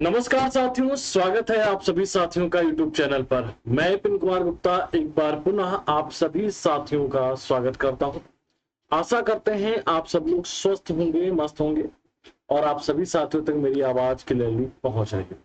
नमस्कार साथियों, स्वागत है आप सभी साथियों का YouTube चैनल पर। मैं विपिन कुमार गुप्ता एक बार पुनः आप सभी साथियों का स्वागत करता हूं। आशा करते हैं आप सब लोग स्वस्थ होंगे, मस्त होंगे और आप सभी साथियों तक मेरी आवाज क्लियरली पहुंच रही है।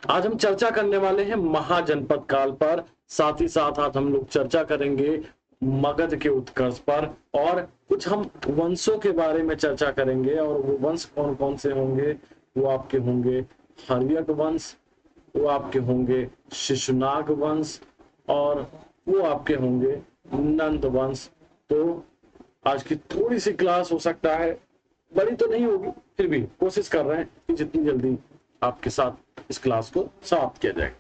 आज हम चर्चा करने वाले हैं महाजनपद काल पर, साथ ही साथ आज हम लोग चर्चा करेंगे मगध के उत्कर्ष पर और कुछ हम वंशों के बारे में चर्चा करेंगे। और वो वंश कौन कौन से होंगे? वो आपके होंगे हर्यक वंश, वो आपके होंगे शिशुनाग वंश और वो आपके होंगे नंद वंश। तो आज की थोड़ी सी क्लास हो सकता है बड़ी तो नहीं होगी, फिर भी कोशिश कर रहे हैं कि जितनी जल्दी आपके साथ इस क्लास को समाप्त किया जाए।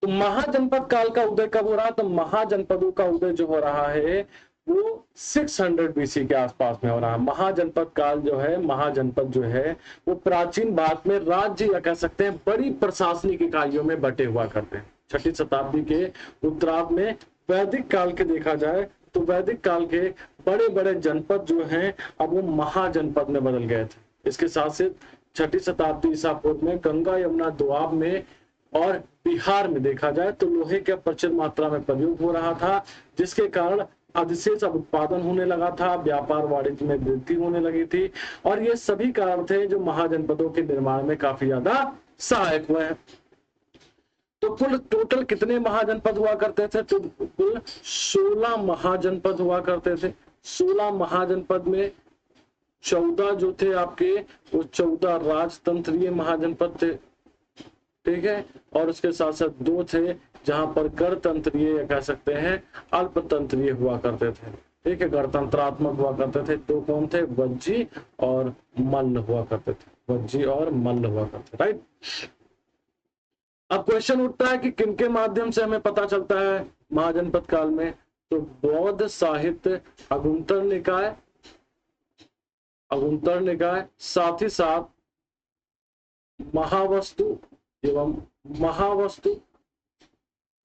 तो महाजनपद काल का उदय कब हो रहा है? तो महाजनपदों का उदय जो हो रहा है वो 600 बीसी के आसपास में हो रहा है। महाजनपद काल जो है, महाजनपद जो है वो प्राचीन भारत में राज्य या कह सकते हैं बड़ी प्रशासनिक इकाइयों में बटे हुआ करते हैं। 6ठी शताब्दी के उत्तरार्ध में वैदिक काल के देखा जाए तो वैदिक काल के बड़े बड़े जनपद जो हैं अब वो महाजनपद में बदल गए थे। इसके साथ से 6ठी शताब्दी ईसा पूर्व में गंगा यमुना दोआब में और बिहार में देखा जाए तो लोहे का प्रचुर मात्रा में प्रयोग हो रहा था, जिसके कारण अधिशेष उत्पादन होने लगा था, व्यापार वाणिज्य में वृद्धि होने लगी थी और ये सभी कारण थे जो महाजनपदों के निर्माण में काफी ज्यादा सहायक हुए हैं। तो कुल टोटल कितने महाजनपद हुआ करते थे? तो कुल 16 महाजनपद हुआ करते थे। 16 महाजनपद में 14 जो थे आपके वो 14 राजतंत्रीय महाजनपद थे, ठीक है। और उसके साथ साथ 2 थे जहां पर गणतंत्रीय कह सकते हैं अल्पतंत्रीय हुआ करते थे, ठीक है, गणतंत्रात्मक हुआ करते थे। 2 कौन थे? वज्जी और मल्ल हुआ करते थे, वज्जी और मल्ल हुआ करते, राइट। अब क्वेश्चन उठता है कि किनके माध्यम से हमें पता चलता है महाजनपद काल में? तो बौद्ध साहित्य, अगुंतर निकाय, अगुंतर निकाय, साथ ही साथ महावस्तु एवं महावस्तु,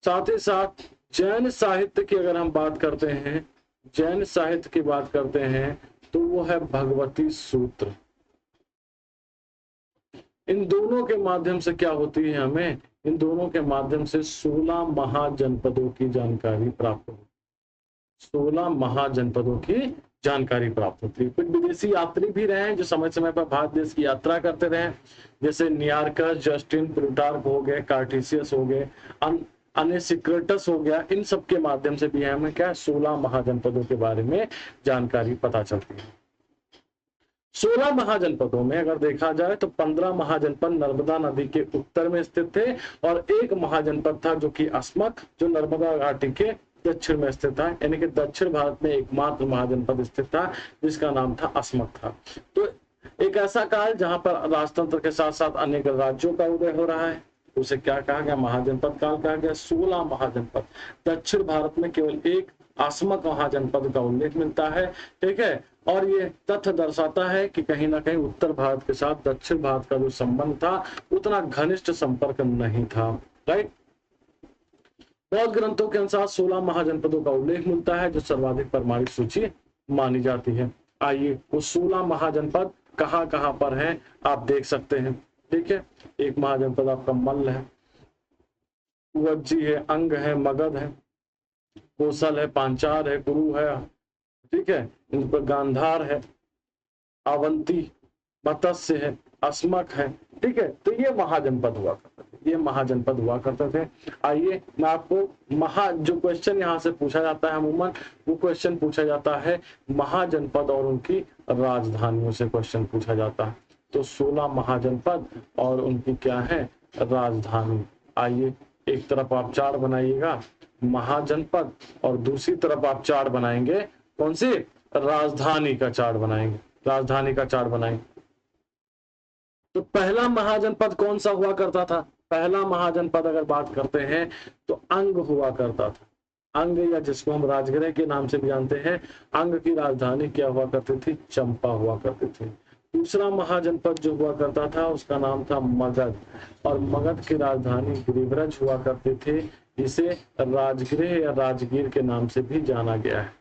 साथ ही साथ जैन साहित्य की अगर हम बात करते हैं, जैन साहित्य की बात करते हैं तो वो है भगवती सूत्र। इन दोनों के माध्यम से क्या होती है? हमें इन दोनों के माध्यम से 16 महाजनपदों की जानकारी प्राप्त होती है। 16 महाजनपदों की जानकारी प्राप्त होती है। कुछ विदेशी यात्री भी रहे हैं जो समय समय पर भारत देश की यात्रा करते रहे, जैसे नियार्कस, जस्टिन प्लूटार्क हो गए, कार्टेशियस हो गए, अनेसिक्रेटस हो गया। इन सब के माध्यम से भी हमें क्या 16 महाजनपदों के बारे में जानकारी पता चलती है। 16 महाजनपदों में अगर देखा जाए तो 15 महाजनपद नर्मदा नदी के उत्तर में स्थित थे और एक महाजनपद था जो कि अस्मक, जो नर्मदा घाटी के दक्षिण में स्थित था, यानी कि दक्षिण भारत में एकमात्र महाजनपद स्थित था जिसका नाम था अस्मक था। तो एक ऐसा काल जहां पर राजतंत्र के साथ साथ अनेक राज्यों का उदय हो रहा है, उसे क्या कहा गया? महाजनपद काल कहा गया। 16 महाजनपद, दक्षिण भारत में केवल एक अस्मक महाजनपद का उल्लेख मिलता है, ठीक है। और ये तथ्य दर्शाता है कि कहीं ना कहीं उत्तर भारत के साथ दक्षिण भारत का जो संबंध था उतना घनिष्ठ संपर्क नहीं था, राइट। बौद्ध ग्रंथों के अनुसार 16 महाजनपदों का उल्लेख मिलता है जो सर्वाधिक प्रमाणिक सूची मानी जाती है। आइए वो 16 महाजनपद कहाँ कहाँ पर हैं आप देख सकते हैं, ठीक है। एक महाजनपद आपका मल्ल है, वज्जी है, अंग है, मगध है, कोसल है, पांचाल है, कुरु है, ठीक है। इन पर गांधार है, अवंती, मत्स्य है, अस्मक है, ठीक है। तो ये महाजनपद हुआ करते थे, ये महाजनपद हुआ करते थे। आइए मैं आपको जो क्वेश्चन यहाँ से पूछा जाता है अमूमन वो क्वेश्चन पूछा जाता है महाजनपद और उनकी राजधानियों से क्वेश्चन पूछा जाता है। तो 16 महाजनपद और उनकी क्या है? राजधानी। आइए एक तरफ आप चार्ट बनाइएगा महाजनपद और दूसरी तरफ आप चार्ट बनाएंगे कौन सी? राजधानी का चार्ट बनाएंगे, राजधानी का चार्ट बनाएंगे। तो पहला महाजनपद कौन सा हुआ करता था? पहला महाजनपद अगर बात करते हैं तो अंग हुआ करता था। अंग या जिसको हम राजगृह के नाम से भी जानते हैं, अंग की राजधानी क्या हुआ करती थी? चंपा हुआ करती थी। दूसरा महाजनपद जो हुआ करता था उसका नाम था मगध और मगध की राजधानी गिरिव्रज हुआ करती थी, जिसे राजगृह या राजगीर के नाम से भी जाना गया है।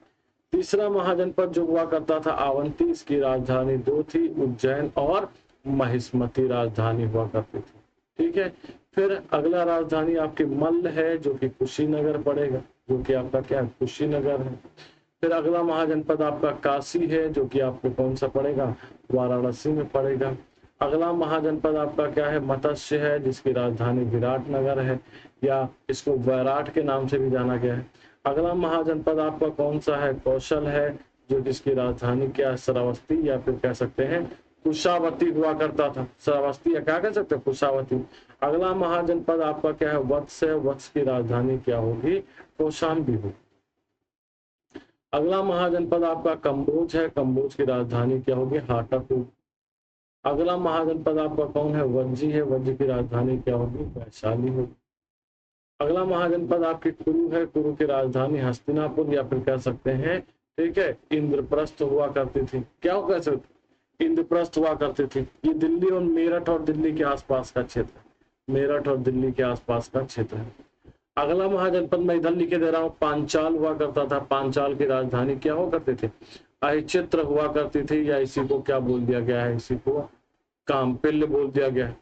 तीसरा महाजनपद जो हुआ करता था अवंती, इसकी राजधानी 2 थी, उज्जैन और महिष्मती राजधानी हुआ करती थी। ठीक है, फिर अगला राजधानी आपकी मल्ल है जो कि कुशीनगर पड़ेगा, जो कि आपका क्या है, कुशीनगर है। फिर अगला महाजनपद आपका काशी है जो कि आपको कौन सा पड़ेगा, वाराणसी में पड़ेगा। अगला महाजनपद आपका क्या है, मत्स्य है जिसकी राजधानी विराटनगर है, या इसको वैराट के नाम से भी जाना गया है। अगला महाजनपद आपका कौन सा है, कौशल है, जो जिसकी राजधानी क्या है, श्रावस्ती या फिर कह सकते हैं कुशावती हुआ करता था। श्रावस्ती या क्या कह सकते हैं, कुशावती। अगला महाजनपद आपका क्या है, वत्स है, वत्स की राजधानी क्या होगी, कौशाम्बी होगी। अगला महाजनपद आपका कंबोज है, कंबोज की राजधानी क्या होगी, हाटक होगी। अगला महाजनपद आपका कौन है, वज्जी है, वज्जी की राजधानी क्या होगी, वैशाली होगी। अगला महाजनपद आपकी कुरु है, कुरु की राजधानी हस्तिनापुर या फिर कह सकते हैं, ठीक है, इंद्रप्रस्थ हुआ करती थी। क्या हो, कह सकते, इंद्रप्रस्थ हुआ करती थी। ये दिल्ली और मेरठ और दिल्ली के आसपास का क्षेत्र है, मेरठ और दिल्ली के आसपास का क्षेत्र है। अगला महाजनपद मैं इधर लिखे दे रहा हूँ, पांचाल हुआ करता था। पांचाल की राजधानी क्या हुआ करती थी, अहिचित्र हुआ करती थी, या इसी को क्या बोल दिया गया है, इसी को काम्पिल्य बोल दिया गया है।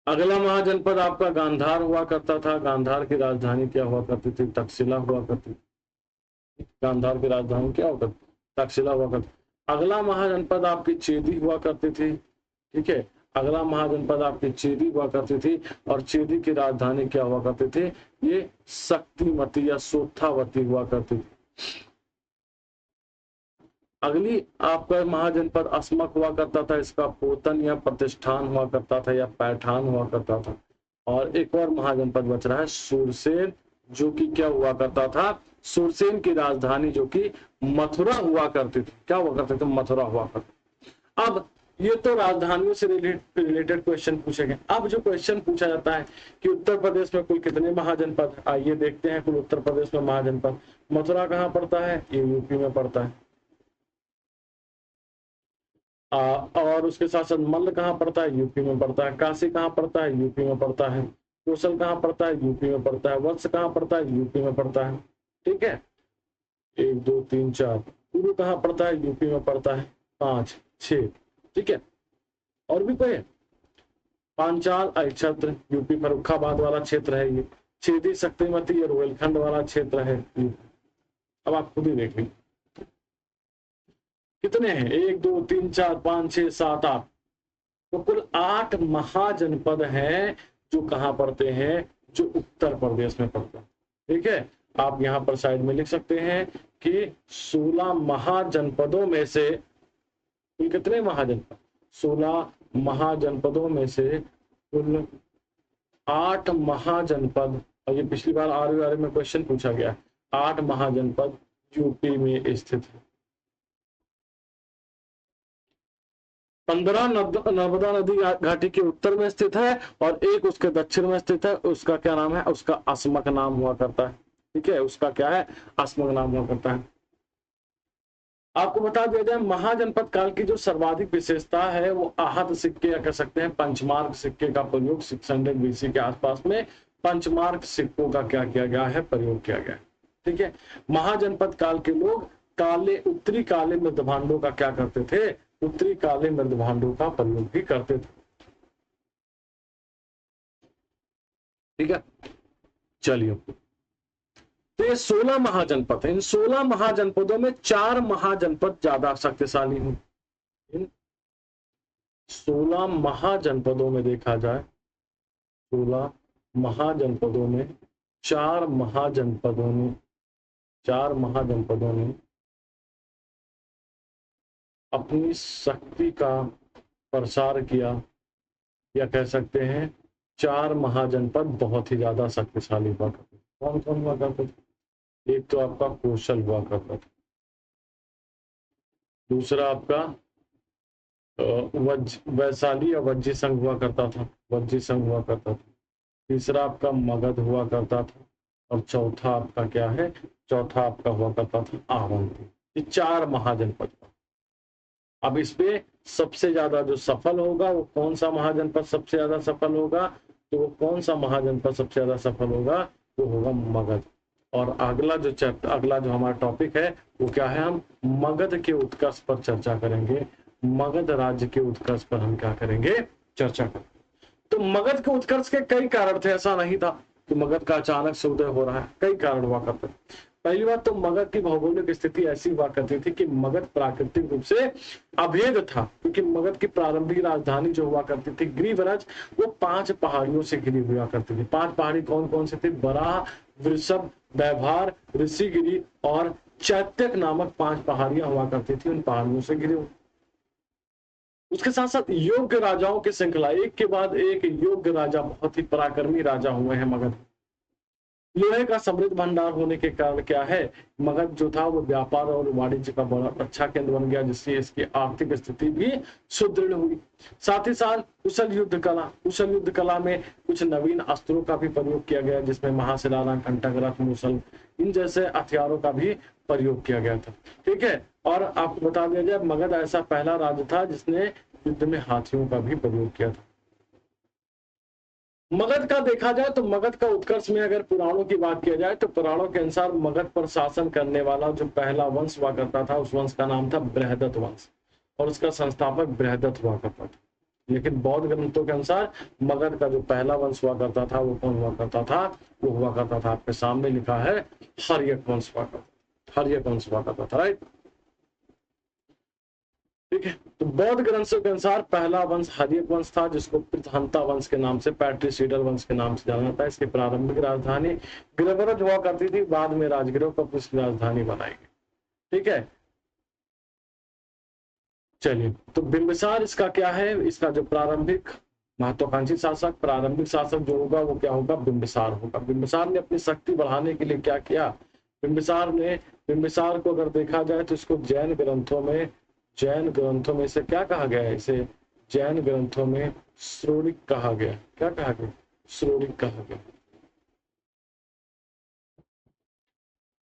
अगला महाजनपद आपका गांधार हुआ करता था। गांधार की राजधानी क्या हुआ करती थी, तक्षशिला हुआ करती थी। गांधार की राजधानी क्या हुआ करती, तक्षशिला हुआ करती। अगला महाजनपद आपकी चेदी हुआ करती थी। ठीक है, अगला महाजनपद आपकी चेदी हुआ करती थी, और चेदी की राजधानी क्या हुआ करती थी, ये शक्तिमती या सोथावती हुआ करती थी। अगली आपका महाजनपद अस्मक हुआ करता था, इसका पोतन या प्रतिष्ठान हुआ करता था, या पैठान हुआ करता था। और एक और महाजनपद बच रहा है सुरसेन, जो कि क्या हुआ करता था, सुरसेन की राजधानी जो कि मथुरा हुआ करती थी। क्या हुआ करते थे, मथुरा हुआ करती। अब ये तो राजधानियों से रिलेटेड क्वेश्चन पूछे गए। अब जो क्वेश्चन पूछा जाता है कि उत्तर प्रदेश में कुल कितने महाजनपद, आइए देखते हैं। कुल उत्तर प्रदेश में महाजनपद, मथुरा कहाँ पड़ता है, ये यूपी में पड़ता है। और उसके साथ साथ मल्ल कहाँ पड़ता है, यूपी में पड़ता है। काशी कहाँ पड़ता है, यूपी में पड़ता है। कौशल कहाँ पड़ता है, यूपी में पड़ता है। वत्स कहाँ पड़ता है, यूपी में पड़ता है। ठीक है, 1 2 3 4। कुरु कहाँ पड़ता है, यूपी में पड़ता है। 5 6। ठीक है, और भी कोई है, पांचाल अहिच्छत्र यूपी, फर्रुखाबाद वाला क्षेत्र है ये। छेदी शक्तिमती और रोहिलखंड वाला क्षेत्र है। अब आप खुद ही देख लीजिए कितने हैं, 1 2 3 4 5 6 7 8। तो कुल 8 महाजनपद हैं जो कहां पड़ते हैं, जो उत्तर प्रदेश में पड़ते हैं। ठीक है, आप यहां पर साइड में लिख सकते हैं कि 16 महाजनपदों में से कुल कितने महाजनपद, 16 महाजनपदों में से कुल 8 महाजनपद, और ये पिछली बार आरवीआर में क्वेश्चन पूछा गया, 8 महाजनपद यूपी में स्थित है। 15 नर्मदा नदी घाटी के उत्तर में स्थित है, और एक उसके दक्षिण में स्थित है। उसका क्या नाम है, उसका अस्मक नाम हुआ करता है। ठीक है, उसका क्या है, अस्मक नाम हुआ करता है। आपको बता दिया जाए, महाजनपद काल की जो सर्वाधिक विशेषता है वो आहत सिक्के या कह सकते हैं पंचमार्क सिक्के का प्रयोग 600 BC के आसपास में पंचमार्क सिक्कों का क्या किया गया है, प्रयोग किया गया है। ठीक है, महाजनपद काल के लोग काले, उत्तरी काले मृदभांडों का क्या करते थे, उत्तरी काले मृदभांडों का प्रयोग भी करते थे। ठीक है, चलिए, तो ये 16 महाजनपद है। इन 16 महाजनपदों में 4 महाजनपद ज्यादा शक्तिशाली हैं। इन 16 महाजनपदों में देखा जाए, 16 महाजनपदों में 4 महाजनपदों ने अपनी शक्ति का प्रसार किया, या कह सकते हैं 4 महाजनपद बहुत ही ज्यादा शक्तिशाली हुआ करते। कौन कौन हुआ करते थे, एक तो आपका कौशल हुआ करता था, दूसरा आपका वैशाली या वज्जी संघ हुआ करता था, वज्जी संघ हुआ करता था। तीसरा आपका मगध हुआ करता था, और चौथा आपका क्या है, चौथा आपका हुआ करता था अवंती। ये 4 महाजनपद। अब इस पे सबसे ज्यादा जो सफल होगा वो कौन सा महाजनपद सबसे ज्यादा सफल होगा, तो वो कौन सा महाजनपद सबसे ज्यादा सफल होगा, वो होगा मगध। और अगला जो हमारा टॉपिक है वो क्या है, हम मगध के उत्कर्ष पर चर्चा करेंगे। मगध राज्य के उत्कर्ष पर हम क्या करेंगे, चर्चा करेंगे। तो मगध के उत्कर्ष के कई कारण थे, ऐसा नहीं था कि मगध का अचानक से उदय हो रहा है, कई कारण हुआ करते। पहली बात तो मगध की भौगोलिक स्थिति ऐसी हुआ करती थी कि मगध प्राकृतिक रूप से अभेद था, क्योंकि मगध की प्रारंभिक राजधानी जो हुआ करती थी गिरिव्रज, वो 5 पहाड़ियों से घिरी हुआ करती थी। 5 पहाड़ी कौन कौन से थे, बराह, वृषभ, व्यवहार, ऋषिगिरी और चैत्यक नामक 5 पहाड़ियां हुआ करती थी, उन पहाड़ियों से घिरे हुए। उसके साथ साथ योग्य राजाओं की श्रृंखला, एक के बाद एक योग्य राजा, बहुत ही पराक्रमी राजा हुए हैं मगध। लोहे का समृद्ध भंडार होने के कारण क्या है, मगध जो था वो व्यापार और वाणिज्य का बड़ा अच्छा केंद्र बन गया, जिससे इसकी आर्थिक स्थिति भी सुदृढ़ हुई। साथ ही साथ कुशल युद्ध कला में कुछ नवीन अस्त्रों का भी प्रयोग किया गया, जिसमें महाशिला, कंटक, रथ, मूसल, इन जैसे हथियारों का भी प्रयोग किया गया था। ठीक है, और आपको बता दिया जाए मगध ऐसा पहला राज्य था जिसने युद्ध में हाथियों का भी प्रयोग किया था। मगध का देखा जाए तो मगध का उत्कर्ष में अगर पुराणों की बात किया जाए तो पुराणों के अनुसार मगध पर शासन करने वाला जो पहला वंश हुआ करता था, उस वंश का नाम था बृहदत्त वंश, और उसका संस्थापक बृहदत्त हुआ करता था। लेकिन बौद्ध ग्रंथों के अनुसार मगध का जो पहला वंश हुआ करता था वो कौन हुआ करता था, वो हुआ करता था, आपके सामने लिखा है, हर्यक वंश हुआ करता, हर्यक वंश हुआ करता था। राइट, ठीक है। तो बौद्ध ग्रंथों के अनुसार पहला वंश हर्यक वंश था, जिसको पृथहंता वंश के नाम से, पैट्रिसीडर वंश के नाम से जाना जाता है। इसकी प्रारंभिक राजधानी गिरिव्रज हुआ करती थी, बाद में राजगिरोह को इसकी राजधानी बनाई गई। ठीक है, चलिए, तो बिंबिसार इसका क्या है, इसका जो प्रारंभिक महत्वाकांक्षी शासक, प्रारंभिक शासक जो होगा वो क्या होगा, बिंबिसार होगा। बिंबिसार ने अपनी शक्ति बढ़ाने के लिए क्या किया, बिंबिसार को अगर देखा जाए तो इसको जैन ग्रंथों में इसे क्या कहा गया है, इसे जैन ग्रंथों में श्रोणिक कहा गया। क्या कहा गया, श्रोणिक कहा गया।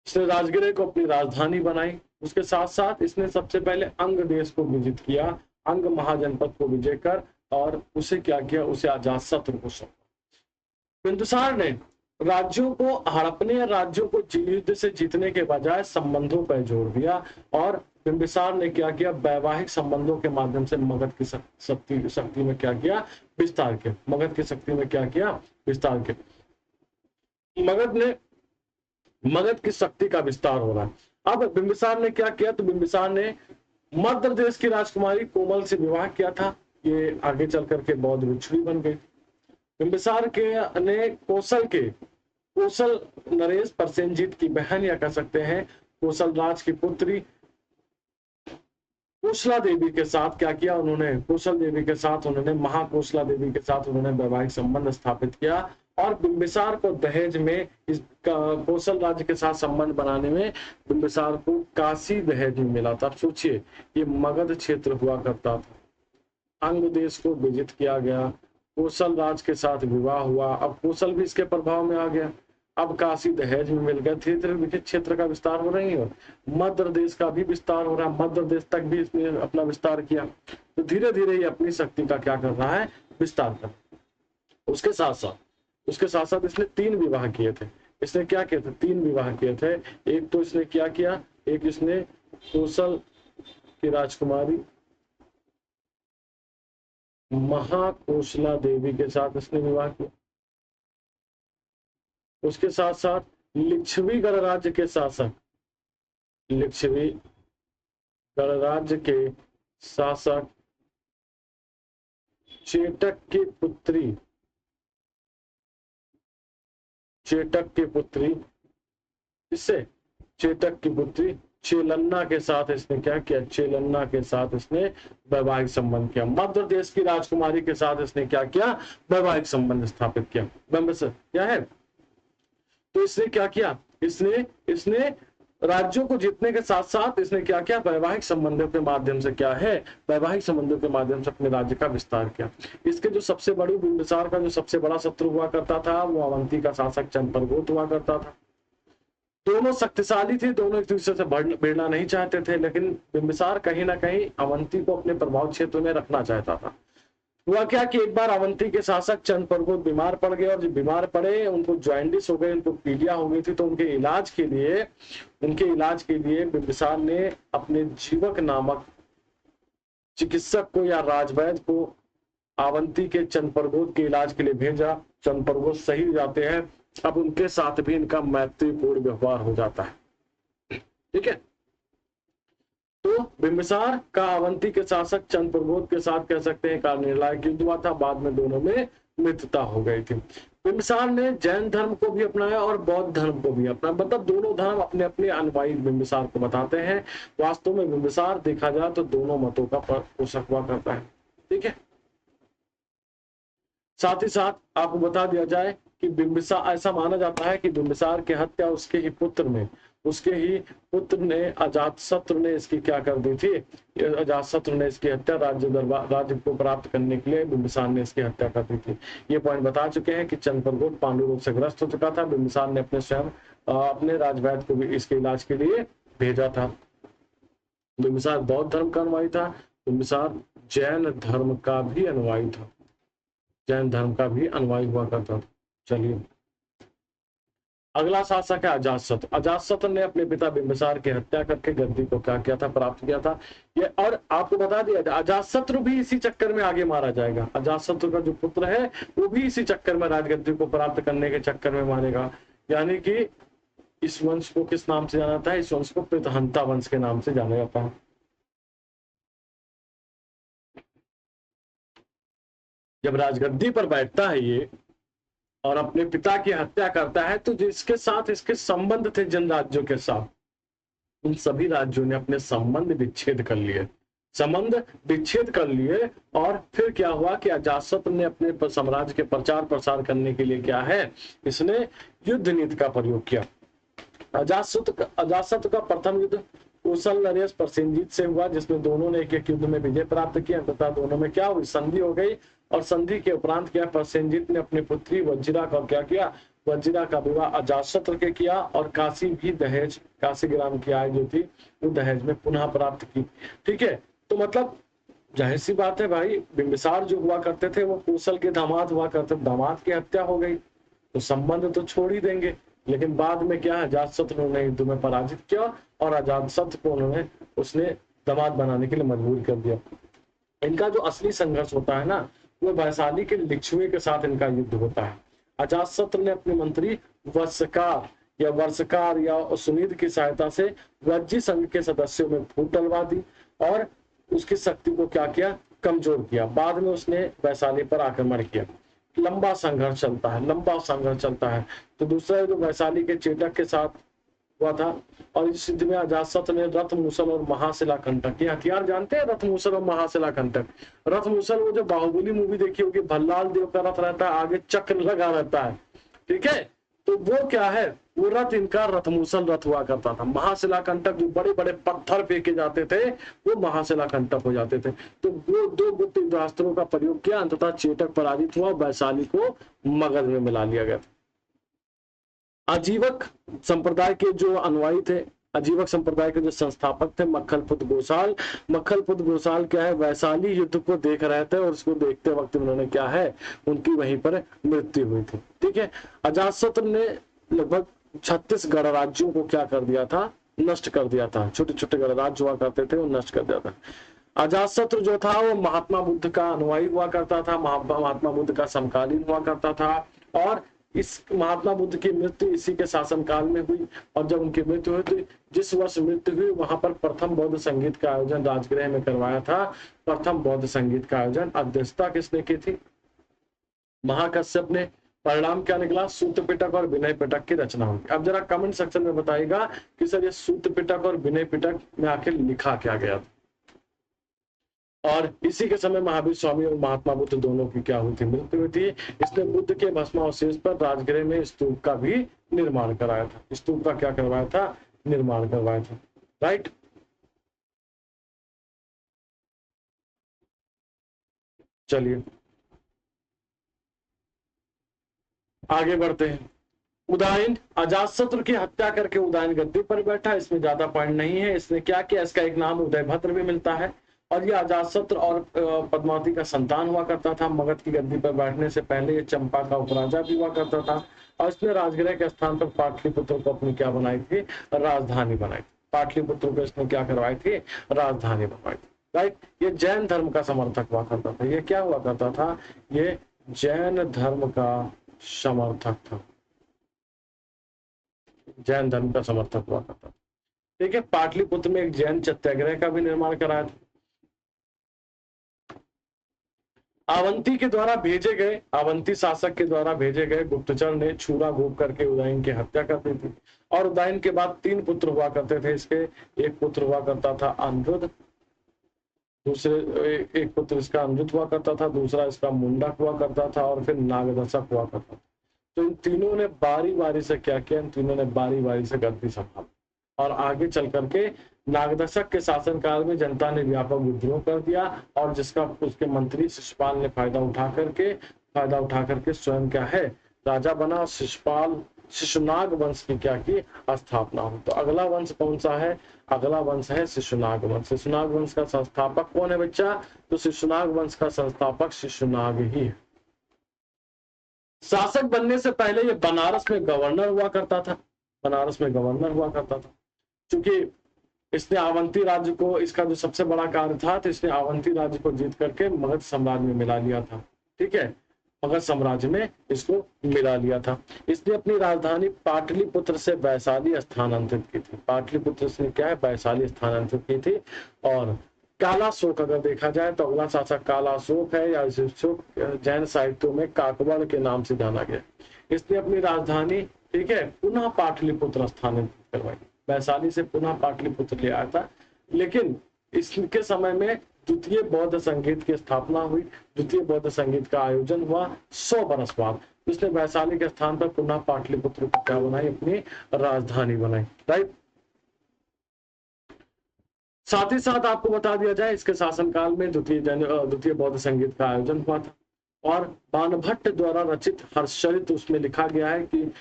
इसने राजगिरे को अपनी राजधानी बनाई। उसके साथ साथ इसने सबसे पहले अंग देश को विजित किया, अंग महाजनपद को विजय कर, और उसे क्या किया, उसे अजातशत्रु को सौंपा। बिंदुसार ने राज्यों को, हड़पने राज्यों को युद्ध से जीतने के बजाय संबंधों पर जोर दिया, और बिंबिसार ने क्या किया, वैवाहिक संबंधों के माध्यम से मगध की शक्ति में क्या किया, विस्तार किया। मगध की शक्ति में क्या किया, विस्तार किया। मगध की शक्ति का विस्तार हो रहा है। अब बिंबिसार ने क्या किया, तो बिंबिसार ने मध्य प्रदेश की राजकुमारी कोमल से विवाह किया था। ये आगे चल करके बौद्ध भिक्षुणी बन गई। बिंबिसार ने कौशल नरेश परसेनजीत की बहन, या कह सकते हैं कौशल राज की पुत्री कोसला देवी के साथ क्या किया, उन्होंने कौशल देवी के साथ, उन्होंने महाकोसला देवी के साथ उन्होंने वैवाहिक संबंध स्थापित किया। और बिंबिसार को दहेज में, इस कौशल राज्य के साथ संबंध बनाने में बिंबिसार को काशी दहेज में मिला था। अब सोचिए, ये मगध क्षेत्र हुआ करता था, अंग देश को विजित किया गया, कौशल राज के साथ विवाह हुआ, अब कौशल भी इसके प्रभाव में आ गया, अब काशी दहेज में मिल गया। धीरे धीरे देखिए क्षेत्र का विस्तार हो रही है, मध्य प्रदेश का भी विस्तार हो रहा है, मध्य प्रदेश तक भी इसने अपना विस्तार किया। तो धीरे धीरे ये अपनी शक्ति का क्या कर रहा है, विस्तार कर। उसके साथ साथ इसने 3 विवाह किए थे। इसने क्या किए थे, 3 विवाह किए थे। एक तो इसने क्या किया, एक इसने कौशल की राजकुमारी महाकोसला देवी के साथ इसने विवाह किया। उसके साथ साथ लिच्छवी गणराज्य के शासक, लिच्छवी गणराज्य के शासक चेटक की पुत्री चेलन्ना के साथ इसने क्या किया, चेलन्ना के साथ इसने वैवाहिक संबंध किया। मध्य प्रदेश की राजकुमारी के साथ इसने क्या किया, वैवाहिक संबंध स्थापित किया। क्या है, तो इसने क्या किया, इसने राज्यों को जीतने के साथ साथ इसने क्या किया, वैवाहिक संबंधों के माध्यम से क्या है, वैवाहिक संबंधों के माध्यम से अपने राज्य का विस्तार किया। इसके जो सबसे बड़ी, बिंबिसार का जो सबसे बड़ा शत्रु हुआ करता था वो अवंती का शासक चंद्रगुप्त हुआ करता था। दोनों शक्तिशाली थे, दोनों एक दूसरे से भिड़ना नहीं चाहते थे, लेकिन बिंबिसार कहीं ना कहीं अवंती को अपने प्रभाव क्षेत्र में रखना चाहता था। हुआ क्या कि एक बार अवंती के शासक चंद्रप्रभु बीमार पड़ गए, और जब बीमार पड़े उनको जॉइंडिस हो गई, उनको पीलिया हो गई थी। तो उनके इलाज के लिए बिंबिसार ने अपने जीवक नामक चिकित्सक को या राजवैद्य को अवंती के चंद्रप्रभु के इलाज के लिए भेजा। चंद्रप्रभु सही हो जाते हैं। अब उनके साथ भी इनका मैत्रीपूर्ण व्यवहार हो जाता है। ठीक है, तो बिंबिसार का अवंती के शासक चंद्रप्रभु के साथ कह सकते हैं का निर्णायक युद्ध हुआ था। बाद में दोनों में मित्रता हो गई थी। बिंबिसार ने जैन धर्म को भी अपनाया और बौद्ध धर्म को भी अपनाया, मतलब दोनों धर्म अपने अपने अनुयायी बिंबिसार को बताते हैं। वास्तव में बिंबिसार देखा जाए तो दोनों मतों का पोषक हुआ करता है। ठीक है, साथ ही साथ आपको बता दिया जाए कि बिंबिसार, ऐसा माना जाता है कि बिंबिसार की हत्या उसके ही पुत्र ने अजातशत्रु ने इसकी क्या कर दी थी। अजातशत्रु ने इसकी हत्या राज्य को प्राप्त करने के लिए बिंबिसार ने इसकी हत्या कर दी थी। ये पॉइंट बता चुके हैं कि चंद्रप्रभु पांडु रोग से ग्रस्त हो चुका था। बिंबिसार ने अपने राजवैद्य को भी इसके इलाज के लिए भेजा था। बिंबिसार बौद्ध धर्म का अनुयायी था। बिंबिसार जैन धर्म का भी अनुयायी था, जैन धर्म का भी अनुयायी हुआ करता था। चलिए, अगला शासक है अजातशत्रु। अजातशत्रु ने अपने पिता बिंबिसार की हत्या करके गद्दी को क्या किया था, प्राप्त किया था। ये और आपको बता दिया, अजातशत्रु भी इसी चक्कर में आगे मारा जाएगा। अजातशत्रु का जो पुत्र है वो भी इसी चक्कर में राजगद्दी को प्राप्त करने के चक्कर में मारेगा। यानी कि इस वंश को किस नाम से जाना जाता है? इस वंश को पितहंता वंश के नाम से जाना जाता है। जब राजगद्दी पर बैठता है ये और अपने पिता की हत्या करता है, तो जिसके साथ इसके संबंध थे जिन राज्यों के साथ, उन सभी राज्यों ने अपने संबंध विच्छेद कर लिए। और फिर क्या हुआ कि अजातशत्रु ने अपने साम्राज्य के प्रचार प्रसार करने के लिए क्या है, इसने युद्ध नीति का प्रयोग किया। अजातशत्रु का प्रथम युद्ध कुशल नरेश प्रसेनजीत से हुआ, जिसमें दोनों ने एक युद्ध में विजय प्राप्त किया। तथा दोनों में क्या हुई, संधि हो गई। और संधि के उपरांत क्या, प्रसेनजीत ने अपनी पुत्री वज्जिरा का क्या किया, वज्जिरा का विवाह अजातशत्रु के किया। और काशी भी दहेज, काशी ग्राम की आय जो थी वो दहेज में पुनः प्राप्त की। ठीक है, तो मतलब जाहिर सी बात है भाई, बिंबिसार जो हुआ करते थे वो कुशल के दामाद हुआ करते, दामाद की हत्या हो गई तो संबंध तो छोड़ ही देंगे। लेकिन बाद में क्या है, अजातशत्रु ने युद्ध में पराजित किया और अजातशत्रु को उसने दामाद बनाने के लिए मजबूर कर दिया। इनका जो असली संघर्ष होता है ना, वो वैशाली के लिच्छुए के साथ इनका युद्ध होता है। अजातशत्रु ने अपने मंत्री वर्षकार या सुनीद की सहायता से वज्जी संघ के सदस्यों में फूट डलवा दी और उसकी शक्ति को क्या किया, कमजोर किया। बाद में उसने वैशाली पर आक्रमण किया। लंबा संघर्ष चलता है। तो दूसरा जो वैशाली के चेटक के साथ हुआ था, और इस युद्ध में अजातशत्रु ने रथ मूसल और महाशिला कंटक के हथियार जानते हैं। रथ मूसल और महाशिला कंटक, रथ मूसल वो जो बाहुबली मूवी देखी होगी, भल्लाल देव का रथ रहता है, आगे चक्र लगा रहता है। ठीक है, तो वो क्या है, वो रथ इनका रथ मूसल रथ हुआ करता था। महाशिला कंटक जो बड़े बड़े पत्थर फेंके जाते थे वो महाशिला कंटक हो जाते थे। तो वो दो गुप्त युद्धास्त्रों का प्रयोग किया, अंततः चेटक पराजित हुआ, वैशाली को मगध में मिला लिया गया। आजीवक संप्रदाय के जो अनुयायी थे, आजीवक संप्रदाय के जो संस्थापक थे मक्खलपुत्र गोसाल क्या है, वैशाली युद्ध को देख रहे थे और उसको देखते वक्त उन्होंने क्या है, उनकी वहीं पर मृत्यु हुई थी। ठीक है, अजातशत्रु ने लगभग 36 गणराज्यों को क्या कर दिया था, नष्ट कर दिया था। छोटे छोटे गणराज्य हुआ करते थे वो नष्ट कर दिया था। अजातशत्रु जो था वो महात्मा बुद्ध का अनुयायी हुआ करता था, महात्मा बुद्ध का समकालीन हुआ करता था। और इस महात्मा बुद्ध की मृत्यु इसी के शासनकाल में हुई। और जब उनकी मृत्यु हुई तो जिस वर्ष मृत्यु हुई वहां पर प्रथम बौद्ध संगीत का आयोजन राजगृह में करवाया था। प्रथम बौद्ध संगीत का आयोजन अध्यक्षता किसने की थी, महाकश्यप ने। परिणाम क्या निकला, सूत्र पिटक और विनय पिटक की रचना होगी। अब जरा कमेंट सेक्शन में बताइएगा कि सर ये सूत्र पिटक और विनय पिटक में आखिर लिखा क्या गया था। और इसी के समय महावीर स्वामी और महात्मा बुद्ध दोनों की क्या हुई थी, मृत्यु हुई थी। इसने बुद्ध के भस्मावशेष पर राजगृह में स्तूप का भी निर्माण कराया था। स्तूप का क्या करवाया था, निर्माण करवाया था। राइट, चलिए आगे बढ़ते हैं। उदयन, अजातशत्रु की हत्या करके उदयन गद्दी पर बैठा। इसमें ज्यादा पॉइंट नहीं है। इसने क्या किया, इसका एक नाम उदयभद्र भी मिलता है। और ये अजातशत्रु और पद्मावती का संतान हुआ करता था। मगध की गद्दी पर बैठने से पहले ये चंपा का उपराजा भी हुआ करता था और इसने राजगृह के स्थान पर पाटलिपुत्र को अपनी क्या बनाई थी, राजधानी बनाई थी। पाटलिपुत्र को इसने क्या करवाई थी, राजधानी बनवाई थी। राइट, ये जैन धर्म का समर्थक हुआ करता था। ये क्या हुआ करता था, ये जैन धर्म का समर्थक था, जैन धर्म का समर्थक हुआ करता था। ठीक है, पाटलिपुत्र में एक जैन सत्याग्रह का भी निर्माण कराया था। अवंती के द्वारा भेजे गए, अवंती शासक के द्वारा भेजे गए गुप्तचर ने छुरा घोप करके उदयन की हत्या कर दी थी और उदयन के बाद 3 पुत्र हुआ करते थे इसके। एक पुत्र हुआ करता था अनिरुद्ध, दूसरे एक पुत्र इसका अनिरुद्ध हुआ करता था, दूसरा इसका मुंडक हुआ करता था और फिर नागदशक हुआ करता था। तो इन तीनों ने बारी बारी से क्या किया, इन तीनों ने बारी बारी से गद्दी संभाली और आगे चल करके नागदशक के शासनकाल में जनता ने व्यापक विद्रोह कर दिया और जिसका उसके मंत्री शिशुपाल ने फायदा उठा करके स्वयं क्या है, राजा बना और शिशुनाग वंश की क्या की, स्थापना हुई। तो अगला वंश कौन सा है, अगला वंश है शिशुनाग वंश। शिशुनाग वंश का संस्थापक कौन है बच्चा, तो शिशुनाग वंश का संस्थापक शिशुनाग ही है। शासक बनने से पहले ये बनारस में गवर्नर हुआ करता था, बनारस में गवर्नर हुआ करता था। क्योंकि इसने अवंती राज्य को, इसका जो सबसे बड़ा कार्य था, तो इसने अवंती राज्य को जीत करके मगध साम्राज्य में मिला लिया था। ठीक है, मगध साम्राज्य में इसको मिला लिया था। इसने अपनी राजधानी पाटलिपुत्र से वैशाली स्थानांतरित की थी। पाटलिपुत्र से क्या है, वैशाली स्थानांतरित की थी। और कालाशोक अगर देखा जाए तो अगला शासक कालाशोक है, या जैन साहित्यों में काकवड़ के नाम से जाना गया। इसने अपनी राजधानी, ठीक है, पुनः पाटलिपुत्र स्थानांतरित करवाई। वैशाली से पुनः पाटलिपुत्र ले आया था, लेकिन इसके समय में द्वितीय बौद्ध संगीत की स्थापना हुई, द्वितीय बौद्ध संगीत का आयोजन हुआ 100 बरस बाद। इसने वैशाली के स्थान पर पुनः पाटलिपुत्र को क्या बनाई, अपनी राजधानी बनाई। राइट, साथ ही साथ आपको बता दिया जाए इसके शासनकाल में द्वितीय बौद्ध संगीत का आयोजन हुआ था और बाणभट्ट द्वारा रचित हर्षचरित, उसमें लिखा गया है कि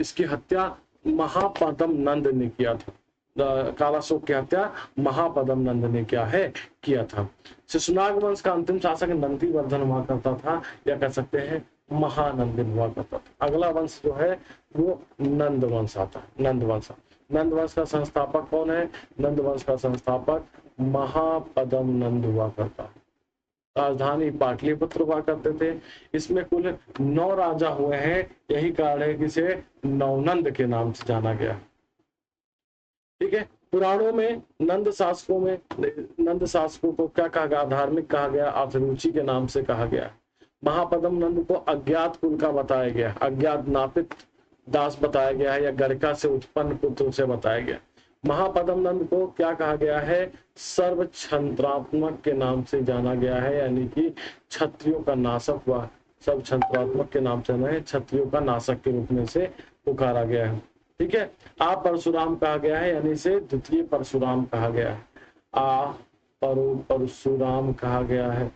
इसकी हत्या महापदम नंद ने किया था। कालाशोक की हत्या महापदम नंद ने क्या है, किया था। शिशुनाग वंश का अंतिम शासक नंदीवर्धन हुआ करता था, या कह सकते हैं महानंदन हुआ करता था। अगला वंश जो है वो नंद वंश आता है, नंद वंश। नंद वंश का संस्थापक कौन है, नंद वंश का संस्थापक महापदम नंद हुआ करता है। राजधानी पाटलिपुत्र हुआ करते थे। इसमें कुल 9 राजा हुए हैं, यही कारण है कि इसे नवनंद के नाम से जाना गया। ठीक है, पुराणों में नंद शासकों को क्या कहा गया, धार्मिक कहा गया, अभिरुचि के नाम से कहा गया। महापदम नंद को अज्ञात कुल का बताया गया, अज्ञात नापित दास बताया गया है, या गरिका से उत्पन्न पुत्र से बताया गया। महापदम नंद को क्या कहा गया है, सर्व छंत्रात्मक के नाम से जाना गया है, यानी कि क्षत्रियों का नाशक हुआ। सर्व छंत्रात्मक के नाम से नहीं, क्षत्रियों का नाशक के रूप में से पुकारा गया है। ठीक है, आ परशुराम कहा गया है, यानी से द्वितीय परशुराम कहा गया है। परशुराम कहा गया है,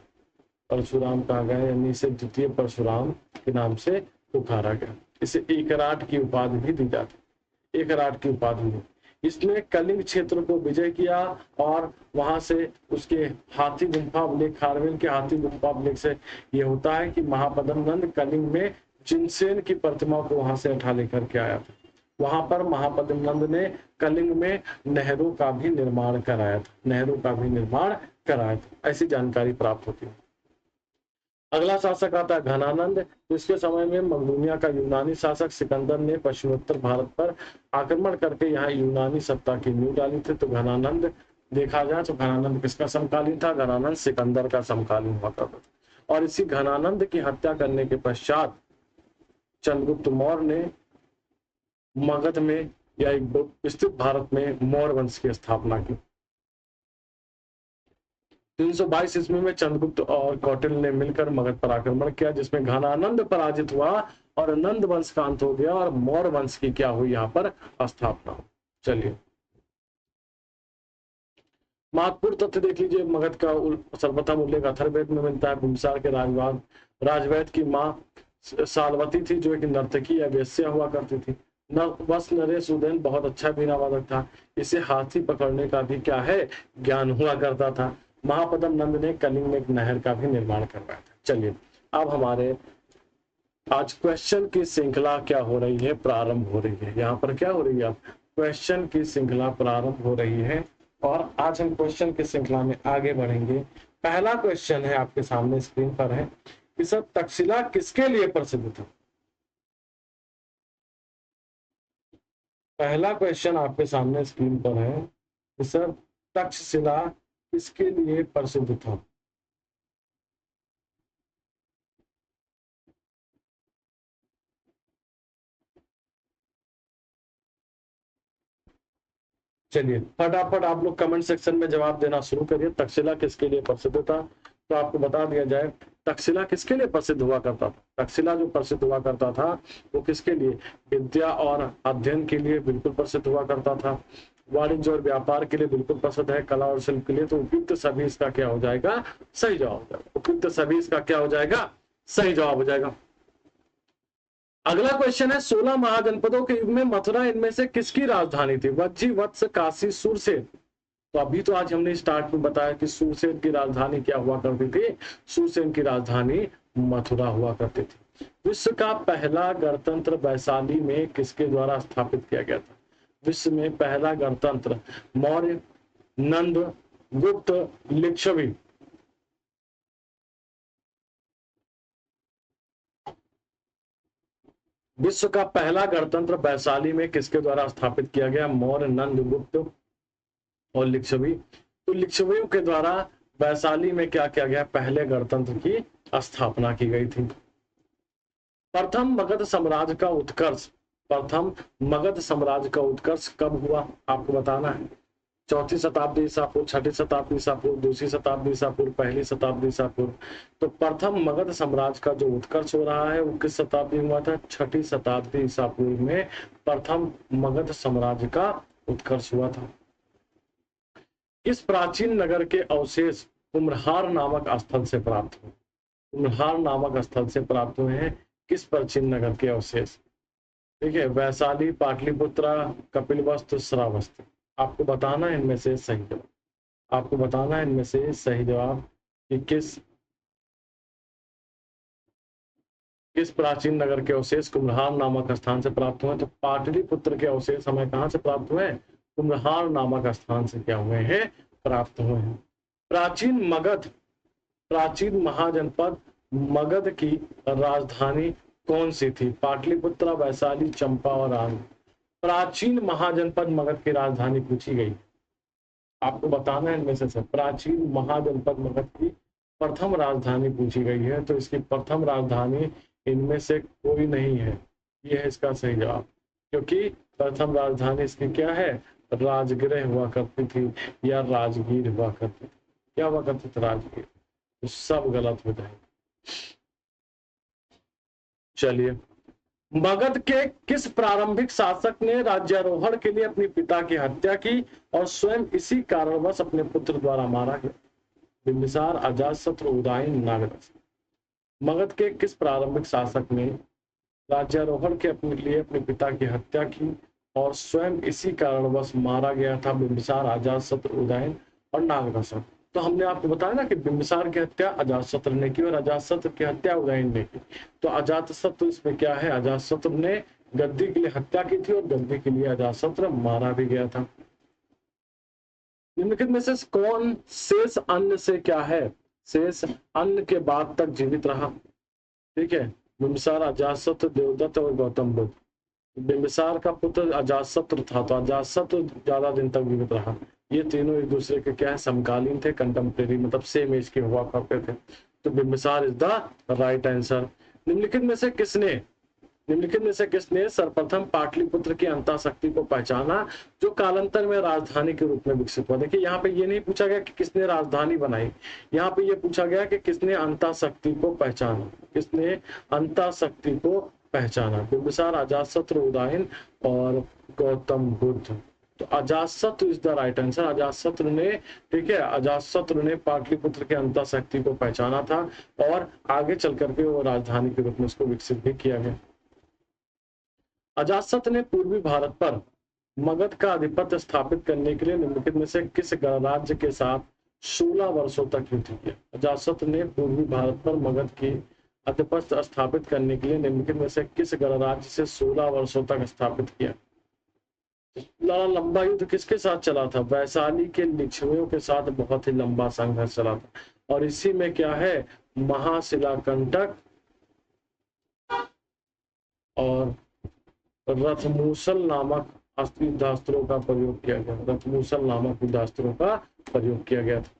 परशुराम कहा गया है, यानी से द्वितीय परशुराम के नाम से पुकारा गया। इसे एकराट की उपाधि भी दी जाती, एकराट की उपाधि दी। इसने कलिंग क्षेत्र को विजय किया और वहां से उसके हाथी गुम्फा अभिलेख, खारवेल के हाथी गुम्फा अभिलेख से ये होता है कि महापदम नंद कलिंग में जिनसेन की प्रतिमा को वहां से उठा लेकर के आया था। वहां पर महापदम नंद ने कलिंग में नहरों का भी निर्माण कराया था, नहरों का भी निर्माण कराया था, ऐसी जानकारी प्राप्त होती है। अगला शासक आता है घनानंद। इसके समय में मकदूनिया का यूनानी शासक सिकंदर ने पश्चिमोत्तर भारत पर आक्रमण करके यहाँ यूनानी सत्ता की नींव डाली थी। तो घनानंद देखा जाए तो घनानंद किसका समकालीन था, घनानंद सिकंदर का समकालीन हुआ करता था। और इसी घनानंद की हत्या करने के पश्चात चंद्रगुप्त मौर्य ने मगध में या एक विस्तृत भारत में मौर्य वंश की स्थापना की। 322 ईस्वी में चंद्रगुप्त और कौटिल्य ने मिलकर मगध पर आक्रमण किया, जिसमें घनानंद पराजित हुआ और नंद वंश का अंत हो गया और मौर्य वंश की क्या हुई, यहाँ पर स्थापना। चलिए महत्वपूर्ण तथ्य देख लीजिए। मगध का सर्वप्रथम उल्लेख अथर्ववेद में मिलता है। बिंबिसार के राजवैद की माँ सालवती थी, जो एक नर्तकी या वेश्या हुआ करती थी। बस नरेश उदयन बहुत अच्छा बीना वादक था। इसे हाथी पकड़ने का भी क्या है, ज्ञान हुआ करता था। महापद्म नंद ने कलिंग में एक नहर का भी निर्माण करवाया था। चलिए अब हमारे आज क्वेश्चन की श्रृंखला क्या हो रही है, प्रारंभ हो रही है। यहाँ पर क्या हो रही है, अब क्वेश्चन की श्रृंखला प्रारंभ हो रही है और आज हम क्वेश्चन की श्रृंखला में आगे बढ़ेंगे। पहला क्वेश्चन है आपके सामने स्क्रीन पर है कि सर तक्षशिला किसके लिए प्रसिद्ध था। पहला क्वेश्चन आपके सामने स्क्रीन पर है कि सर तक्षशिला किसके लिए प्रसिद्ध था। चलिए फटाफट आप लोग कमेंट सेक्शन में जवाब देना शुरू करिए। तक्षशिला किसके लिए प्रसिद्ध था, तो आपको बता दिया जाए तक्षशिला किसके लिए प्रसिद्ध हुआ करता था। तक्षशिला जो प्रसिद्ध हुआ करता था वो किसके लिए, विद्या और अध्ययन के लिए बिल्कुल प्रसिद्ध हुआ करता था, वाणिज्य और व्यापार के लिए बिल्कुल प्रसिद्ध है, कला और शिल्प के लिए। तो उपयुक्त सभी इसका क्या हो जाएगा, सही जवाब हो जाएगा। उपयुक्त सभी इसका क्या हो जाएगा, सही जवाब हो जाएगा। अगला क्वेश्चन है 16 महाजनपदों के युग में मथुरा इनमें से किसकी राजधानी थी। वज्जी, वत्स, काशी, सुरसेन। तो अभी तो आज हमने स्टार्ट में बताया कि सुरसेन की राजधानी क्या हुआ करती थी, सुरसेन की राजधानी मथुरा हुआ करती थी। विश्व का पहला गणतंत्र वैशाली में किसके द्वारा स्थापित किया गया था। विश्व में पहला गणतंत्र मौर्य, नंद, गुप्त, लिच्छवी। विश्व का पहला गणतंत्र वैशाली में किसके द्वारा स्थापित किया गया, मौर्य, नंद, गुप्त और लिच्छवी। तो लिच्छवियों के द्वारा वैशाली में क्या किया गया, पहले गणतंत्र की स्थापना की गई थी। प्रथम मगध साम्राज्य का उत्कर्ष, प्रथम मगध साम्राज्य का उत्कर्ष कब हुआ आपको बताना है। 4वीं शताब्दी ईसा पूर्व, 6ठी शताब्दी ईसा पूर्व, 2री शताब्दी ईसा पूर्व, 1ली शताब्दी ईसा पूर्व। तो प्रथम मगध साम्राज्य का जो उत्कर्ष हो रहा है वो किस शताब्दी में हुआ था, 6ठी शताब्दी ईसा पूर्व में प्रथम मगध साम्राज्य का उत्कर्ष हुआ था। इस प्राचीन नगर के अवशेष कुम्हरार नामक स्थल से प्राप्त हुए। कुम्हरार नामक स्थल से प्राप्त हुए हैं किस प्राचीन नगर के अवशेष, ठीक है, वैशाली, पाटलिपुत्रा, कपिलवस्तु, श्रावस्ती। आपको बताना है इनमें से सही जवाब, आपको बताना है इनमें से सही जवाब कि किस प्राचीन नगर के अवशेष कुम्हरार नामक स्थान से प्राप्त हुए। तो पाटलिपुत्र के अवशेष हमें कहां से प्राप्त हुए, कुम्हरार नामक स्थान से क्या हुए हैं, प्राप्त हुए हैं। प्राचीन मगध, प्राचीन महाजनपद मगध की राजधानी कौन सी थी, पाटलिपुत्रा, वैशाली, चंपा और आंध्र। प्राचीन महाजनपद मगध की राजधानी पूछी गई, आपको बताना है इनमें से प्राचीन महाजनपद मगध की प्रथम राजधानी पूछी गई है। तो इसकी प्रथम राजधानी इनमें से कोई नहीं है, यह है इसका सही जवाब, क्योंकि प्रथम राजधानी इसकी क्या है, राजगृह हुआ करती थी या राजगीर हुआ करती थी। क्या हुआ करती थी, राजगीर। तो सब गलत हो जाएगा। चलिए मगध के किस प्रारंभिक शासक ने राज्यारोहण के लिए अपने पिता की हत्या की और स्वयं इसी कारणवश अपने पुत्र द्वारा मारा गया। बिंबिसार, अजातशत्रु, उदयन, नागराज। मगध के किस प्रारंभिक शासक ने राज्यारोहण के लिए अपने पिता की हत्या की और स्वयं इसी कारणवश मारा गया था। बिंबिसार, अजातशत्रु, उदयन और नागराज। तो हमने आपको बताया ना कि बिंबिसार की हत्या अजातशत्रु ने की और अजातशत्रु की हत्या उदयन ने की। तो अजातशत्रु इसमें क्या है, अजातशत्रु ने गद्दी के लिए हत्या की थी और गद्दी के लिए अजातशत्रु मारा भी गया था। निम्नलिखित में से कौन शेष अन्न से क्या है, शेष अन्न के बाद तक जीवित रहा। ठीक है, बिंबिसार, अजातशत्रु, देवदत्त और गौतम बुद्ध। बिंबिसार का पुत्र अजातशत्रु था, तो अजातशत्रु ज्यादा दिन तक जीवित रहा। ये तीनों एक दूसरे के क्या है, समकालीन थे, कंटेम्परेरी, मतलब सेम एज के हुआ करते थे। तो Bimbisara is the right answer. निम्नलिखित में से किसने सर्वप्रथम पाटलिपुत्र की अंताशक्ति को पहचाना जो कालांतर में राजधानी के रूप में विकसित हुआ। देखिए यहाँ पे ये नहीं पूछा गया कि किसने राजधानी बनाई, यहाँ पे ये पूछा गया कि किसने अंताशक्ति को पहचाना, किसने अंताशक्ति को पहचाना। बिंबिसार, अजातशत्रु, उदयन और गौतम बुद्ध। तो Ajatashatru is the right answer. Ajatashatru ने, ठीक है, अजातशत्रु ने पाटलिपुत्र के अंताशक्ति को पहचाना था और आगे चल करके वो राजधानी के रूप में उसको विकसित भी किया गया। अजातशत्रु ने पूर्वी भारत पर मगध का आधिपत्य स्थापित करने के लिए निम्नलिखित में से किस गणराज्य के साथ 16 वर्षों तक युद्ध किया। अजातशत्रु ने पूर्वी भारत पर मगध की आधिपत्य स्थापित करने के लिए निम्नलिखित में से किस गणराज्य से 16 वर्षों तक स्थापित किया? बड़ा लंबा युद्ध किसके साथ चला था? वैशाली के लिच्छवियों के साथ बहुत ही लंबा संघर्ष चला था, और इसी में क्या है, महाशिलाकंटक और रथमूसल नामक युद्धास्त्रों का प्रयोग किया गया। रथमूसल नामक युद्धास्त्रों का प्रयोग किया गया था।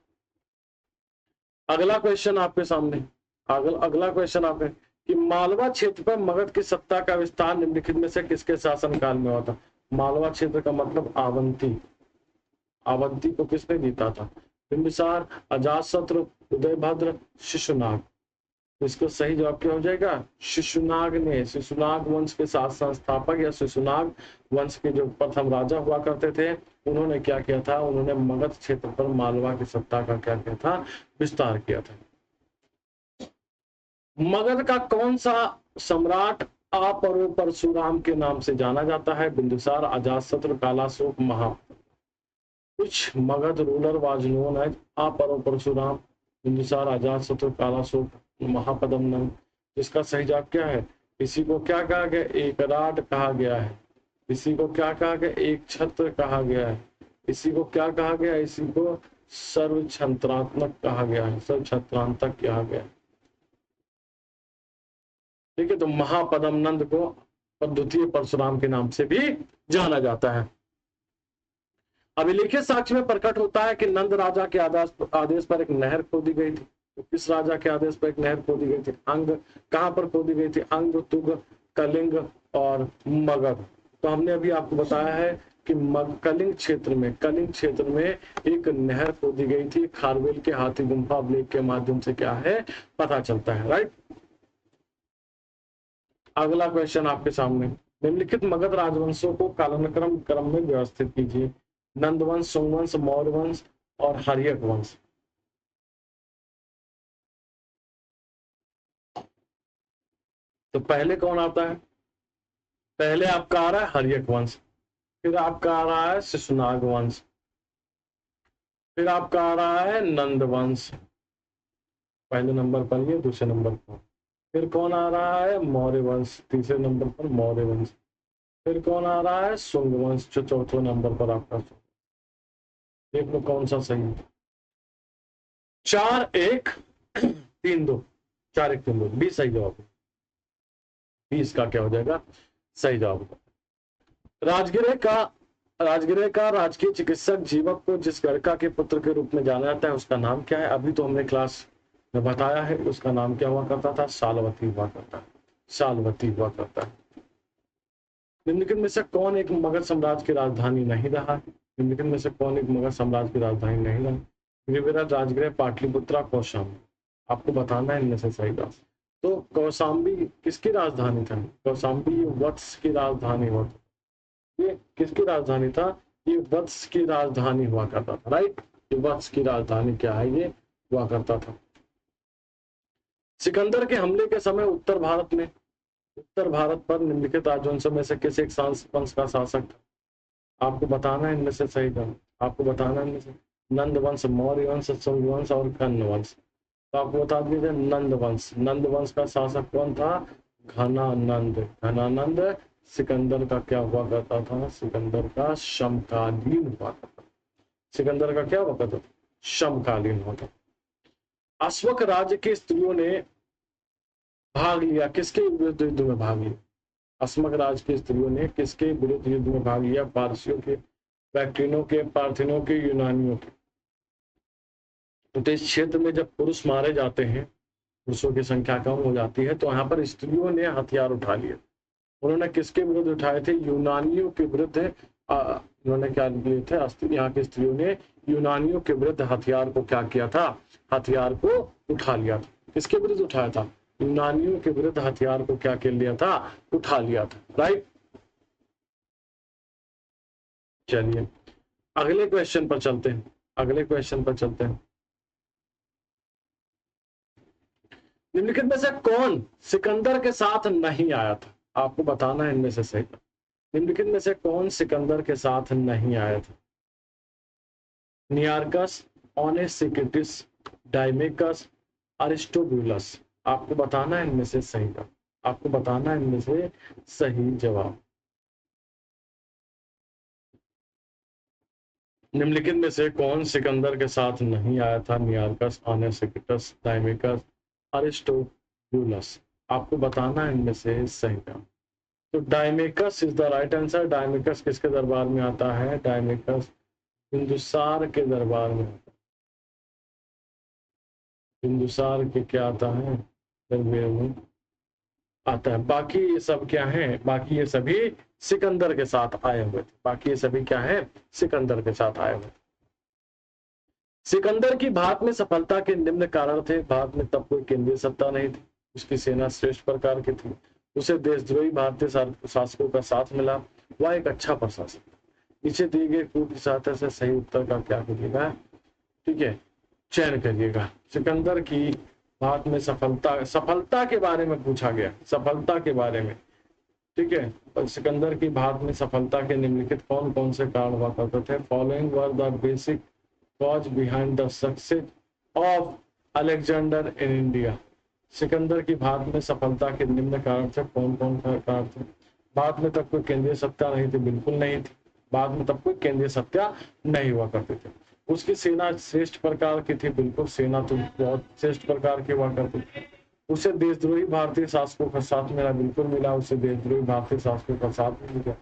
अगला क्वेश्चन आपके सामने, अगला क्वेश्चन आपके कि मालवा क्षेत्र पर मगध की सत्ता का विस्तार निम्नलिखित में से किसके शासनकाल में हुआ था? मालवा क्षेत्र का मतलब अवंती। अवंती को किसने जीता था? बिंबिसार, अजातशत्रु, उदयभद्र, शिशुनाग। इसका सही जवाब क्या हो जाएगा? शिशुनाग ने। शिशुनाग वंश के साथ संस्थापक या शिशुनाग वंश के जो प्रथम राजा हुआ करते थे, उन्होंने क्या किया था? उन्होंने मगध क्षेत्र पर मालवा की सत्ता का क्या किया था? विस्तार किया था। मगध का कौन सा सम्राट अपरो परशुराम के नाम से जाना जाता है? बिंदुसार, अजातशत्रु, कालाशोक, महापद्म। कुछ Magadha ruler was known as Apara Parashurama, Bindusara, Ajatashatru, Kalashoka, Mahapadma Nanda. इसका सही जवाब क्या है? इसी को क्या कहा गया? एकराट कहा गया है। इसी को क्या कहा गया? एक छत्र कहा गया है। इसी को क्या कहा गया? इसी को सर्वछत्रात्मक कहा गया है, सर्वछत्रांतक कहा गया है। ठीक है, तो महापद्म नंद को द्वितीय परशुराम के नाम से भी जाना जाता है। अभिलिखित साक्ष्य में प्रकट होता है कि नंद राजा के आदेश पर एक नहर खोदी गई थी। तो किस राजा के आदेश पर एक नहर खोदी गई थी? अंग। कहां पर खोदी गई थी? अंग, तुग, कलिंग और मगध। तो हमने अभी आपको बताया है कि कलिंग क्षेत्र में एक नहर खोदी गई थी। खारवेल के हाथी गुम्फा अभिलेख के माध्यम से क्या है, पता चलता है। राइट। अगला क्वेश्चन आपके सामने, निम्नलिखित मगध राजवंशों को कालानुक्रम क्रम में व्यवस्थित कीजिए। नंदवंश, सोमवंश, मौर्य वंश और हर्यक वंश। तो पहले कौन आता है? पहले आपका आ रहा है हर्यक वंश, फिर आपका आ रहा है शिशुनाग वंश, फिर आपका आ रहा है नंद वंश पहले नंबर पर, ये दूसरे नंबर पर। फिर कौन आ रहा है? मौर्य वंश, तीसरे नंबर पर मौर्य वंश। फिर कौन आ रहा है? शुंग वंश, जो चौथे नंबर पर आपका। देख लो कौन सा सही है। 4 1 3 2, 4 1 3 2, 20 सही जवाब है। 20 का क्या हो जाएगा? सही जवाब। राजगिरे का राजकीय चिकित्सक जीवक को जिस गणका के पुत्र के रूप में जाना जाता है, उसका नाम क्या है? अभी तो हमने क्लास में बताया है, उसका नाम क्या हुआ करता था? सालवती हुआ करता है। सालवती हुआ करता है। निम्नलिखित में से कौन एक मगध साम्राज्य की राजधानी नहीं रहा? निम्नलिखित में से कौन एक मगध साम्राज्य की राजधानी नहीं रहा? गिरिविराज, राजगृह, पाटलिपुत्रा, कौशाम्बी। आपको बताना है इनमें से सही बात। तो कौशाम्बी किसकी राजधानी था? कौशाम्बी वत्स की राजधानी हुआ था। ये किसकी राजधानी था? ये वत्स की राजधानी हुआ करता था। राइट, ये वत्स की राजधानी क्या है? ये हुआ करता था। सिकंदर के हमले के समय उत्तर भारत पर निम्नलिखित राजवंशों में से किस एक वंश का शासक था? आपको बताना है इनमें से सही जवाब। आपको बताना है इनमें से नंद वंश, मौर्य वंश, शुंग वंश और कर्ण वंश। तो आपको बता दीजिए नंद वंश। नंद वंश का शासक कौन था? घनानंद। घनानंद सिकंदर का क्या हुआ करता था? सिकंदर का समकालीन हुआ करता। सिकंदर का क्या हुआ करता? समकालीन होता। अश्वक राज्य की स्त्रियों ने भाग लिया, किसके विरुद्ध युद्ध में भाग लिया? अश्वक राज्य की स्त्रियों ने किसके विरुद्ध युद्ध में भाग लिया? पारसियों के, बैक्ट्रियनों के, पार्थिनों के, यूनानियों के। तो इस क्षेत्र में जब पुरुष मारे जाते हैं, पुरुषों की संख्या कम हो जाती है, तो यहाँ पर स्त्रियों ने हथियार उठा लिए। उन्होंने किसके विरुद्ध उठाए थे? यूनानियों के विरुद्ध। उन्होंने क्या लिए थे? यहाँ की स्त्रियों ने यूनानियों के विरुद्ध हथियार को क्या किया था? हथियार को उठा लिया था। किसके विरुद्ध उठाया था? यूनानियों के विरुद्ध हथियार को क्या कर लिया था? उठा लिया था। राइट। चलिए अगले क्वेश्चन पर चलते हैं। निम्नलिखित में से कौन सिकंदर के साथ नहीं आया था? आपको बताना है इनमें से सही। निम्नलिखित में से कौन सिकंदर के साथ नहीं आया था? नियारकस, ऑनेसिकिटिस, डाइमेकस, अरिस्टोबुलस। आपको बताना है इनमें से सही जवाब, आपको बताना है इनमें से सही जवाब। निम्नलिखित में से कौन सिकंदर के साथ नहीं आया था? नियार्कस, ऑनेसिकिटस, डाइमेकस, अरिस्टोबुलस। आपको बताना है इनमें से सही जवाब। तो डाइमेकस इज द राइट आंसर। डाइमेकस किसके दरबार में आता है? डाइमेकस बिंदुसार के दरबार में, बिंदुसार के क्या आता है? दरबार में आता है। बाकी ये सब क्या है? बाकी ये सभी सिकंदर के साथ आए हुए थे। बाकी ये सभी क्या है? सिकंदर के साथ आए हुए थे। सिकंदर की भारत में सफलता के निम्न कारण थे। भारत में तब कोई केंद्रीय सत्ता नहीं थी, उसकी सेना श्रेष्ठ प्रकार की थी, उसे देशद्रोही भारतीय शासकों का साथ मिला, वह एक अच्छा प्रशासक। नीचे दिए गए क्लू की सहायता से सही उत्तर का क्या करिएगा? ठीक है, चयन करिएगा। सिकंदर की भारत में सफलता के बारे में पूछा गया, सफलता के बारे में। ठीक है, और सिकंदर की भारत में सफलता के निम्नलिखित कौन कौन से कारण हुआ करते थे? Following were the basic cause behind the success of Alexander in India. Sikandar की भारत में सफलता के निम्न कारण से कौन कौन सा कारण थे? भारत में तब कोई केंद्रीय सत्ता नहीं थी, बिल्कुल नहीं थी। भारत में तब कोई केंद्रीय सत्ता नहीं हुआ करती थी। उसकी सेना श्रेष्ठ प्रकार की थी, बिल्कुल सेना तो बहुत श्रेष्ठ प्रकार की हुआ करती थी। उसे देशद्रोही भारतीय शासकों का साथ मिला, बिल्कुल मिला, उसे देशद्रोही भारतीय शासकों का साथ मिल गया।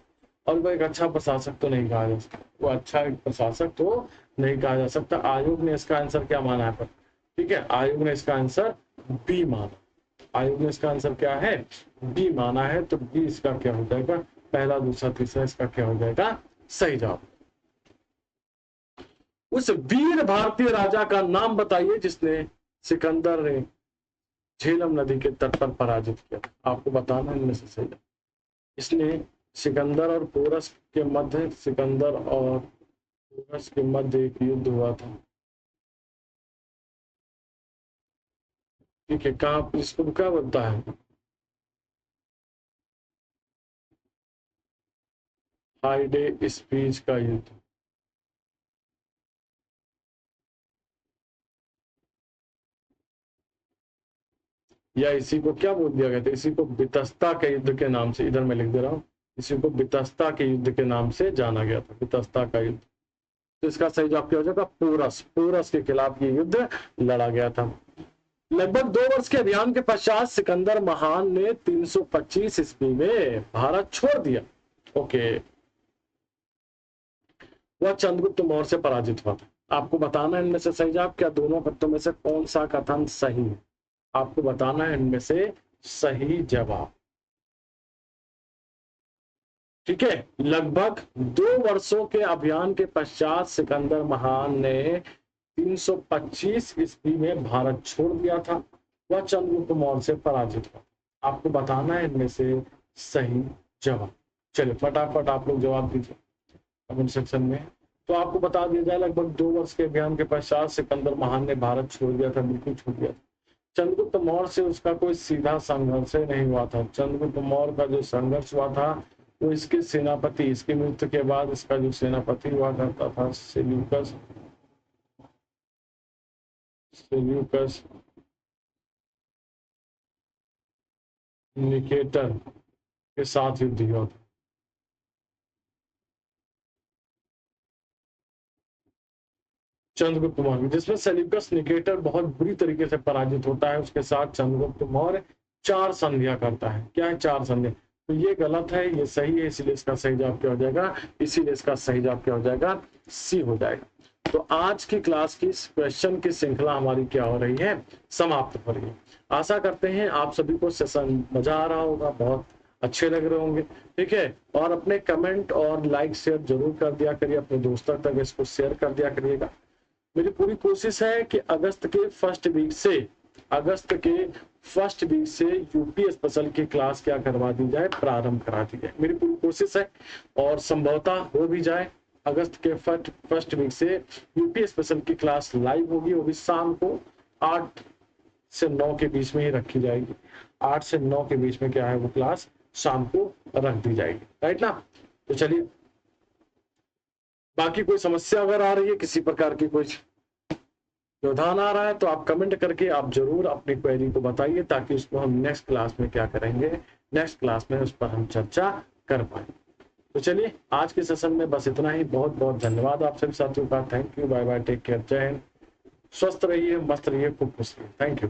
और वो एक अच्छा प्रशासक तो नहीं कहा जा सकता, वो अच्छा एक प्रशासक तो नहीं कहा जा सकता। आयोग ने इसका आंसर क्या माना है? ठीक है, आयोग ने इसका आंसर बी माना। आयोग ने इसका आंसर क्या है? बी माना है। तो बी इसका क्या हो जाएगा? पहला, दूसरा, तीसरा इसका क्या हो जाएगा? सही जवाब। उस वीर भारतीय राजा का नाम बताइए जिसने सिकंदर ने झेलम नदी के तट पर पराजित किया। आपको बताना इनमें से सही। इसने सिकंदर और पोरस के मध्य, सिकंदर और पोरस के मध्य एक युद्ध हुआ था। ठीक है, कहाँ, इसको क्या बोलता है? हाइडे स्पीच का युद्ध। या इसी को क्या बोल दिया गया था? इसी को बितस्ता के युद्ध के नाम से, इधर मैं लिख दे रहा हूँ, इसी को बितस्ता के युद्ध के नाम से जाना गया था, बितस्ता का युद्ध। तो इसका सही जवाब क्या हो जाएगा? पोरस। पोरस के खिलाफ ये युद्ध लड़ा गया था। लगभग 2 वर्ष के अभियान के पश्चात सिकंदर महान ने 325 ईस्वी में भारत छोड़ दिया। ओके, वह चंद्रगुप्त मौर्य से पराजित हुआ था। आपको बताना है इनमें से सही जवाब। क्या दोनों कथनों में से कौन सा कथन सही है? आपको बताना है इनमें से सही जवाब। ठीक है, लगभग 2 वर्षों के अभियान के पश्चात सिकंदर महान ने 325 ईस्वी में भारत छोड़ दिया था, वह चंद्रगुप्त मौर्य से पराजित हुआ। आपको बताना है इनमें से सही जवाब। चलिए फटाफट आप लोग जवाब दीजिए कमेंट सेक्शन में। तो आपको बता दिया जाए, लगभग 2 वर्ष के अभियान के पश्चात सिकंदर महान ने भारत छोड़ दिया था, बिल्कुल छोड़ दिया था। चंद्रगुप्त मौर्य से उसका कोई सीधा संघर्ष नहीं हुआ था। चंद्रगुप्त मौर्य का जो संघर्ष हुआ था वो इसके सेनापति, इसकी मृत्यु के बाद इसका जो सेनापति हुआ करता था सेल्यूकस, सेल्यूकस निकेटर के साथ युद्ध हुआ था। चंद्रगुप्त मौर्य, जिसमें सेल्यूकस निकेटर बहुत बुरी तरीके से पराजित होता है। उसके साथ चंद्रगुप्त मौर्य 4 संधियां करता है। क्या है? 4 संधियां। तो ये गलत है, ये सही है, इसीलिए इसका सही जवाब क्या हो जाएगा? इसीलिए इसका सही जवाब क्या हो जाएगा? सी हो जाएगा। तो आज की क्लास की क्वेश्चन की श्रृंखला हमारी क्या हो रही है? समाप्त हो रही है। आशा करते हैं आप सभी को सेशन मजा आ रहा होगा, बहुत अच्छे लग रहे होंगे। ठीक है, और अपने कमेंट और लाइक शेयर जरूर कर दिया करिए, अपने दोस्तों तक इसको शेयर कर दिया करिएगा। मेरी पूरी कोशिश है कि अगस्त के फर्स्ट वीक से यूपी स्पेशल की क्लास क्या करवा दी जाए, प्रारंभ करा दी जाए। मेरी पूरी कोशिश है और संभवतः हो भी जाए। अगस्त के फर्स्ट वीक से यूपी स्पेशल की क्लास लाइव होगी, वो भी शाम को 8 से 9 के बीच में ही रखी जाएगी। 8 से 9 के बीच में क्या है, वो क्लास शाम को रख दी जाएगी, राइट ना? तो चलिए, बाकी कोई समस्या अगर आ रही है किसी प्रकार की, कोई व्यवधान आ रहा है तो आप कमेंट करके आप जरूर अपनी क्वेरी को बताइए, ताकि उसको हम नेक्स्ट क्लास में क्या करेंगे, नेक्स्ट क्लास में उस पर हम चर्चा कर पाए। तो चलिए आज के सेशन में बस इतना ही। बहुत बहुत धन्यवाद आप सभी साथियों का। Thank you, bye bye, take care, जय हिंद, स्वस्थ रहिए, मस्त रहिए, खूब खुश रहिए। Thank you.